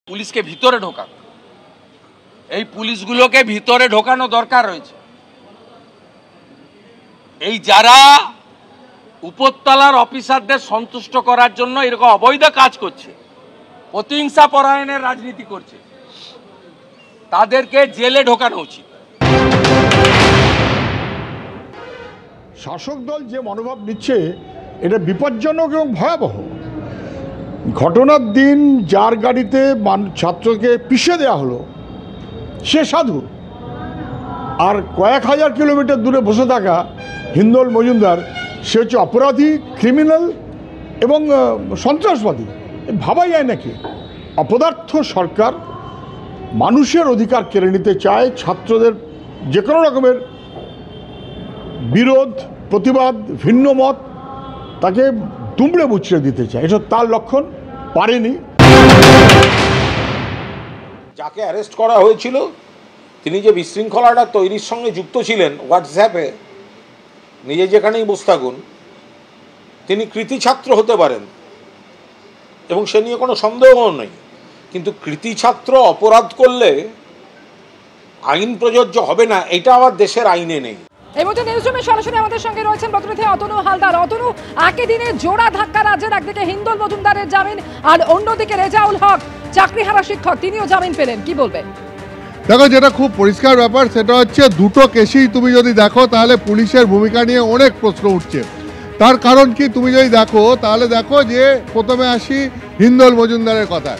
পুলিশকে ভিতরে ঢোকানো, এই পুলিশগুলোকে ভিতরে ঢোকানো দরকার রয়েছে। এই যারা উপরতলার অফিসারদের সন্তুষ্ট করার জন্য এরকম অবৈধ কাজ করছে, প্রতিহিংসা পরায়ণের রাজনীতি করছে, তাদেরকে জেলে ঢোকানো উচিত। শাসক দল যে মনোভাব নিচ্ছে এটা বিপজ্জনক এবং ভয়াবহ। ঘটনার দিন যার গাড়িতে ছাত্রকে পিষে দেওয়া হলো সে সাধু, আর কয়েক হাজার কিলোমিটার দূরে বসে থাকা হিন্দল মজুমদার সে হচ্ছে অপরাধী, ক্রিমিনাল এবং সন্ত্রাসবাদী। ভাবাই যায় নাকি? অপদার্থ সরকার মানুষের অধিকার কেড়ে নিতে চায়, ছাত্রদের যে কোনো রকমের বিরোধ, প্রতিবাদ, ভিন্ন মত তাকে দুমড়ে মুচড়ে দিতে চায়। এটা তার লক্ষণ, পারেনি। যাকে অ্যারেস্ট করা হয়েছিল তিনি যে বিশৃঙ্খলাটা তৈরির সঙ্গে যুক্ত ছিলেন হোয়াটসঅ্যাপে, নিজে যেখানেই বসে থাকুন, তিনি কৃতি ছাত্র হতে পারেন এবং সে নিয়ে কোনো সন্দেহও নেই। কিন্তু কৃতি ছাত্র অপরাধ করলে আইন প্রযোজ্য হবে না, এটা আবার দেশের আইনে নেই। এই মুহূর্তে নিউজরুমে সরাসরি আমাদের সঙ্গে রয়েছেন প্রতিনিধি অতনু হালদার। অতনু, একই দিনে জোড়া ধাক্কা রাজ্যের, একদিকে হিন্দল মজুমদারের জামিন আর অন্যদিকে রেজাউল হক চাকরিহারা শিক্ষক, তিনিও জামিন পেলেন, কি বলবেন? দেখো, যেটা খুব পরিষ্কার ব্যাপার সেটা হচ্ছে দুটো কেসেই তুমি যদি দেখো তাহলে পুলিশের ভূমিকা নিয়ে অনেক প্রশ্ন উঠছে। তার কারণ কি তুমি যদি দেখো তাহলে দেখো যে প্রথমে আসি হিন্দল মজুমদারের কথা।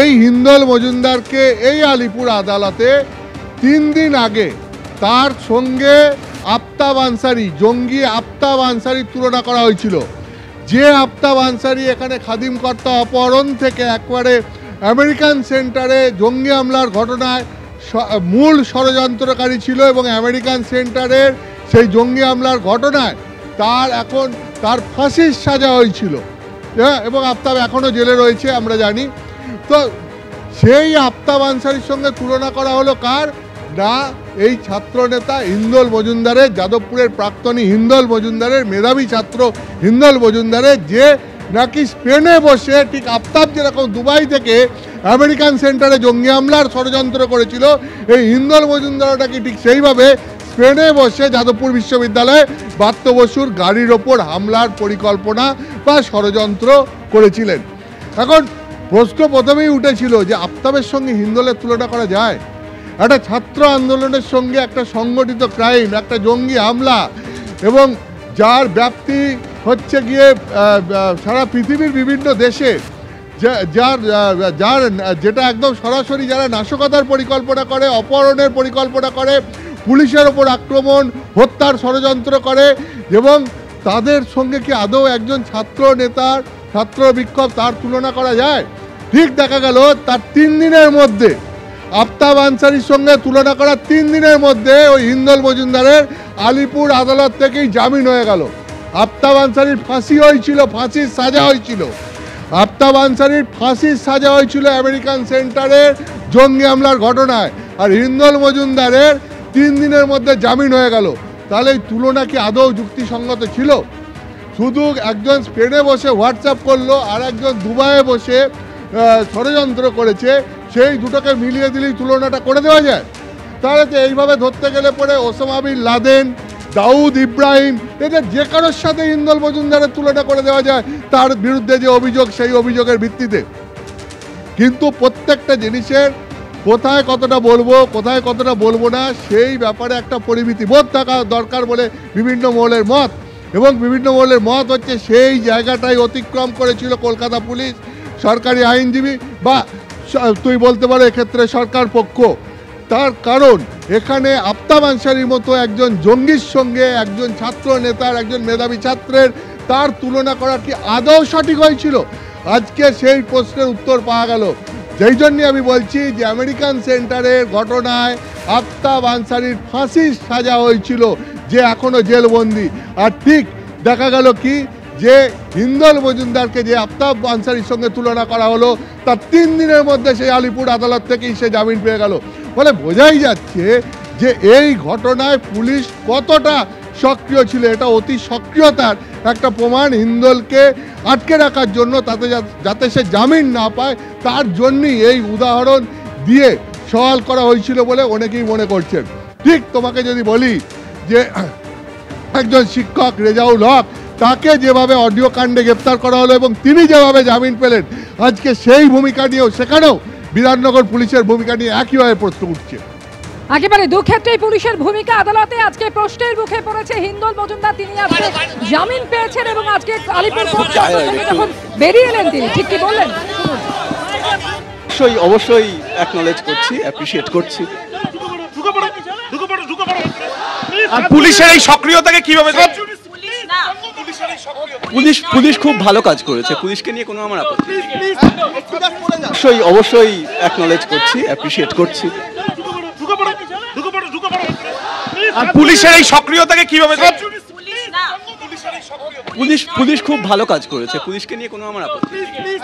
এই হিন্দল মজুমদারকে এই আলিপুর আদালতে 3 দিন আগে তার সঙ্গে আফতাব আনসারি, জঙ্গি আফতাব আনসারির তুলনা করা হয়েছিল। যে আফতাব আনসারি এখানে খাদিম কর্তা অপহরণ থেকে একবারে আমেরিকান সেন্টারে জঙ্গি হামলার ঘটনায় মূল ষড়যন্ত্রকারী ছিল এবং আমেরিকান সেন্টারের সেই জঙ্গি হামলার ঘটনায় তার ফাঁসির সাজা হয়েছিল, হ্যাঁ, এবং আফতাব এখনও জেলে রয়েছে আমরা জানি। তো সেই আফতাব আনসারির সঙ্গে তুলনা করা হলো কার না, এই ছাত্র নেতা হিন্দল মজুমদারের, যাদবপুরের প্রাক্তনী হিন্দল মজুমদারের, মেধাবী ছাত্র হিন্দল মজুমদারের, যে নাকি স্পেনে বসে ঠিক আফতাব যেরকম দুবাই থেকে আমেরিকান সেন্টারে জঙ্গি হামলার ষড়যন্ত্র করেছিল, এই হিন্দল মজুমদারও নাকি ঠিক সেইভাবে স্পেনে বসে যাদবপুর বিশ্ববিদ্যালয়ে ব্রাত্য বসুর গাড়ির ওপর হামলার পরিকল্পনা বা ষড়যন্ত্র করেছিলেন। এখন প্রশ্ন প্রথমেই উঠেছিল যে আফতাবের সঙ্গে হিন্দলের তুলনা করা যায়? একটা ছাত্র আন্দোলনের সঙ্গে একটা সংগঠিত ক্রাইম, একটা জঙ্গি হামলা, এবং যার ব্যাপ্তি হচ্ছে গিয়ে সারা পৃথিবীর বিভিন্ন দেশে, যেটা একদম সরাসরি যারা নাশকতার পরিকল্পনা করে, অপহরণের পরিকল্পনা করে, পুলিশের ওপর আক্রমণ, হত্যার ষড়যন্ত্র করে, এবং তাদের সঙ্গে কি আদৌ একজন ছাত্র নেতার ছাত্র বিক্ষোভ তার তুলনা করা যায়? ঠিক দেখা গেল তার 3 দিনের মধ্যে আফতাব আনসারির সঙ্গে তুলনা করা 3 দিনের মধ্যে ওই হিন্দল মজুমদারের আলিপুর আদালত থেকেই জামিন হয়ে গেল। আফতাব আনসারির ফাঁসি হয়েছিল, ফাঁসির সাজা হয়েছিল। আফতাব আনসারির ফাঁসির সাজা হয়েছিল আমেরিকান সেন্টারের জঙ্গি হামলার ঘটনায়, আর হিন্দল মজুমদারের 3 দিনের মধ্যে জামিন হয়ে গেল। তাহলে এই তুলনা কি আদৌ যুক্তিসঙ্গত ছিল? শুধু একজন স্পেনে বসে হোয়াটসঅ্যাপ করলো আর একজন দুবাইয়ে বসে ষড়যন্ত্র করেছে, সেই দুটোকে মিলিয়ে দিলেই তুলনাটা করে দেওয়া যায়? তাহলে তো এইভাবে ধরতে গেলে পরে Osama bin Laden, Dawood Ibrahim, এদের যে কারোর সাথে হিন্দল মজুমদারের তুলনা করে দেওয়া যায় তার বিরুদ্ধে যে অভিযোগ, সেই অভিযোগের ভিত্তিতে। কিন্তু প্রত্যেকটা জিনিসের কোথায় কতটা বলবো, কোথায় কতটা বলবো না, সেই ব্যাপারে একটা পরিমিতি বোধ থাকা দরকার বলে বিভিন্ন মহলের মত। এবং বিভিন্ন মহলের মত হচ্ছে সেই জায়গাটাই অতিক্রম করেছিল কলকাতা পুলিশ, সরকারি আইনজীবী, বা তুই বলতে পারো এক্ষেত্রে সরকার পক্ষ। তার কারণ এখানে আফতাব আনসারির মতো একজন জঙ্গির সঙ্গে একজন ছাত্র নেতার, একজন মেধাবী ছাত্রের তার তুলনা করা কি আদৌ সঠিক হয়েছিল? আজকে সেই প্রশ্নের উত্তর পাওয়া গেল। যেই জন্যে আমি বলছি যে আমেরিকান সেন্টারের ঘটনায় আফতাব আনসারির ফাঁসির সাজা হয়েছিল, যে এখনও জেলবন্দি। আর ঠিক দেখা গেল কি যে হিন্দল মজুমদারকে যে আফতাব আনসারির সঙ্গে তুলনা করা হলো, তার 3 দিনের মধ্যে সেই আলিপুর আদালত থেকেই সে জামিন পেয়ে গেল। ফলে বোঝাই যাচ্ছে যে এই ঘটনায় পুলিশ কতটা সক্রিয় ছিল। এটা অতি সক্রিয়তার একটা প্রমাণ। হিন্দলকে আটকে রাখার জন্য, তাতে যাতে সে জামিন না পায়, তার জন্যই এই উদাহরণ দিয়ে সওয়াল করা হয়েছিল বলে অনেকেই মনে করছেন। ঠিক তোমাকে যদি বলি যে একজন শিক্ষক রেজাউল হক, তাকে যেভাবে অডিও কাণ্ডে গ্রেপ্তার করা হলো এবং তিনি যেভাবে জামিন পেলেন, আজকে সেই ভূমিকা নিয়েও সেখানেও বিধাননগর পুলিশের ভূমিকা নিয়ে একইভাবে প্রশ্ন উঠছে। একেবারে দুক্ষেত্রেই পুলিশের ভূমিকা আদালতে আজকে প্রশ্নের মুখে পড়েছে হিন্দল মজুমদার। তিনি আজকে জামিন পেয়েছেন এবং আজকে আলিপুর কোর্ট থেকে যখন বেরিয়ে এলেন তিনি ঠিক কি বললেন শুনুন। অবশ্যই অ্যাকনলেজ করছি, অ্যাপ্রিশিয়েট করছি। আর পুলিশের এই সক্রিয়তাকে কিভাবে পুলিশ খুব ভালো কাজ করেছে, পুলিশকে নিয়ে কোনো আমার আপত্তি নেই। অবশ্যই অ্যাকনলেজ করছি, অ্যাপ্রিশিয়েট করছি। আর পুলিশের এই সক্রিয়তাকে কিভাবে পুলিশ খুব ভালো কাজ করেছে, পুলিশকে নিয়ে কোনো আমার আপত্তি নেই।